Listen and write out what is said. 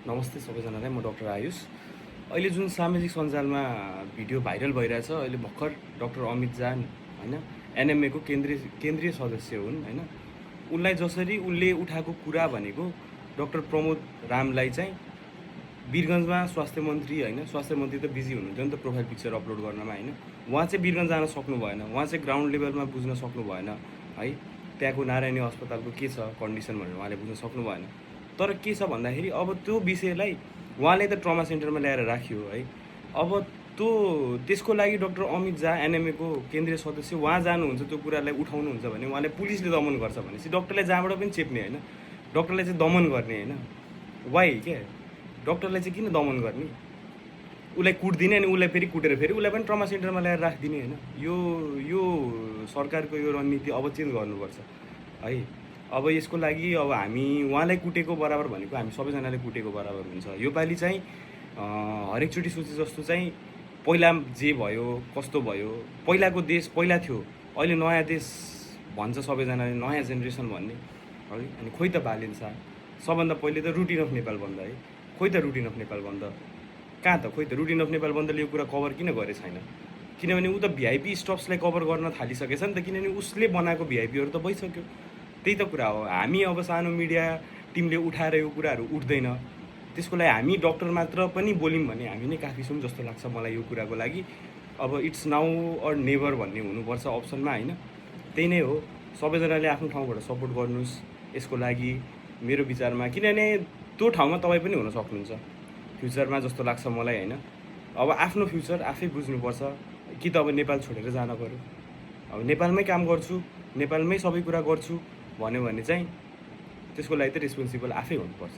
नमस्ते सबैजनालाई, म डाक्टर आयुष। अहिले जुन सामाजिक सञ्जालमा भिडियो भाइरल भइरहेछ, अहिले भर्खर डाक्टर अमित जान होइन एनएमएको केन्द्रीय सदस्य हुन् होइन। उनलाई जसरी उनले उठाएको कुरा भनेको डाक्टर प्रमोद रामलाई चाहिँ वीरगन्जमा स्वास्थ्य मन्त्री होइन, स्वास्थ्य मन्त्री त बिजी हुनुहुन्थ्यो नि त प्रोफाइल पिक्चर अपलोड गर्नमा होइन। उहाँ चाहिँ वीरगन्ज जान सक्नु भएन, उहाँ चाहिँ ग्राउन्ड लेभलमा बुझ्न सक्नु भएन है। त्यहाँको नारायणी अस्पतालको के छ कन्डिसन भनेर उहाँले बुझ्न सक्नु भएन। तर के छ भन्दाखेरि अब त्यो विषयलाई उहाँले त ट्रमा सेन्टरमा ल्याएर राख्यो है। अब त्यसको लागि डाक्टर अमित झा एनएमएको केन्द्रीय सदस्य उहाँ जानुहुन्छ, त्यो कुरालाई उठाउनुहुन्छ भने उहाँले पुलिसले दमन गर्छ भनेपछि डाक्टरलाई जहाँबाट पनि चेप्ने होइन, डाक्टरलाई चाहिँ दमन गर्ने होइन। वाइ के डाक्टरलाई चाहिँ किन दमन गर्ने? उसलाई कुट्दिने अनि उसलाई फेरि कुटेर फेरि उसलाई पनि ट्रमा सेन्टरमा ल्याएर राखिदिने होइन। यो सरकारको यो रणनीति अब चेन्ज गर्नुपर्छ है। अब यसको लागि अब हामी उहाँलाई कुटेको बराबर भनेको हामी सबैजनाले कुटेको बराबर हुन्छ। योपालि चाहिँ हरेकचोटि सोचे जस्तो चाहिँ पहिला जे भयो कस्तो भयो, पहिलाको देश पहिला थियो, अहिले नयाँ देश भन्छ सबैजनाले, नयाँ जेनेरेसन भन्ने है। अनि खोइ त बालेन शाह सबभन्दा पहिले त रुटिन अफ नेपाल बन्द है। खोइ त रुटिन अफ नेपाल बन्द कहाँ त? खोइ त रुटिन अफ नेपाल बन्दले यो कुरा कभर किन गरे छैन? किनभने ऊ त भिआइपी स्टप्सलाई कभर गर्न थालिसकेछ नि त, किनभने उसले बनाएको भिआइपीहरू त भइसक्यो। त्यही त कुरा हो। हामी अब सानो मिडिया टिमले उठाएर यो कुराहरू उठ्दैन, त्यसको लागि हामी डक्टर मात्र पनि बोल्यौँ भने हामी नै काफी छौँ जस्तो लाग्छ मलाई यो कुराको लागि। अब इट्स नाउ अर नेभर भन्ने हुनुपर्छ अप्सनमा होइन। त्यही नै हो। सबैजनाले आफ्नो ठाउँबाट सपोर्ट गर्नुहोस् यसको लागि मेरो विचारमा, किनभने त्यो ठाउँमा तपाईँ पनि हुन सक्नुहुन्छ फ्युचरमा जस्तो लाग्छ मलाई होइन। अब आफ्नो फ्युचर आफै बुझ्नुपर्छ कि त अब नेपाल छोडेर जान पऱ्यो। अब नेपालमै काम गर्छु, नेपालमै सबै कुरा गर्छु भन्यो भने चाहिँ त्यसको लागि त रेस्पोन्सिबल आफै हुनुपर्छ।